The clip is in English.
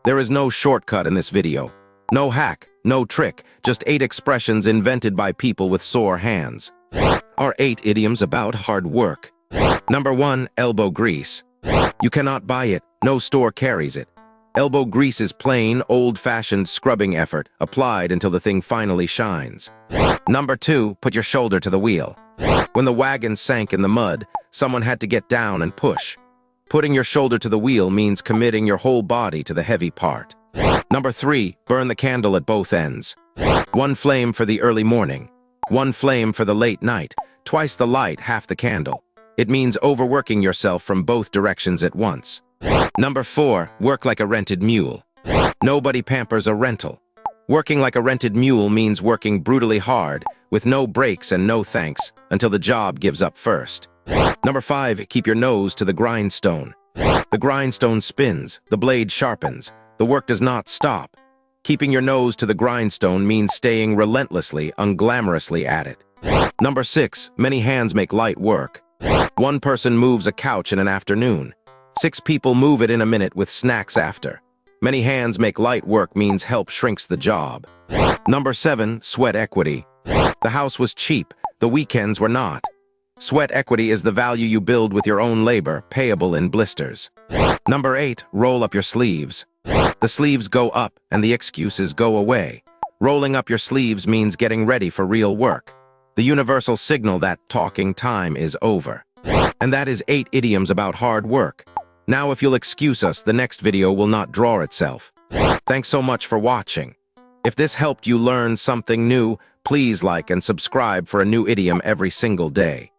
There is no shortcut in this video. No hack, no trick, just 8 expressions invented by people with sore hands. Are 8 idioms about hard work. Number 1, elbow grease. You cannot buy it, no store carries it. Elbow grease is plain, old-fashioned scrubbing effort, applied until the thing finally shines. Number 2, put your shoulder to the wheel. When the wagon sank in the mud, someone had to get down and push. Putting your shoulder to the wheel means committing your whole body to the heavy part. Number 3, burn the candle at both ends. 1 flame for the early morning. 1 flame for the late night. Twice the light, half the candle. It means overworking yourself from both directions at once. Number 4, work like a rented mule. Nobody pampers a rental. Working like a rented mule means working brutally hard, with no breaks and no thanks, until the job gives up first. Number 5, keep your nose to the grindstone. The grindstone spins, the blade sharpens, the work does not stop. Keeping your nose to the grindstone means staying relentlessly, unglamorously at it. Number 6, many hands make light work. 1 person moves a couch in an afternoon. 6 people move it in a minute with snacks after. Many hands make light work means help shrinks the job. Number 7, sweat equity. The house was cheap, the weekends were not. Sweat equity is the value you build with your own labor, payable in blisters. Number 8, roll up your sleeves. The sleeves go up and the excuses go away. Rolling up your sleeves means getting ready for real work. The universal signal that talking time is over. And that is 8 idioms about hard work. Now if you'll excuse us, the next video will not draw itself. Thanks so much for watching. If this helped you learn something new, please like and subscribe for a new idiom every single day.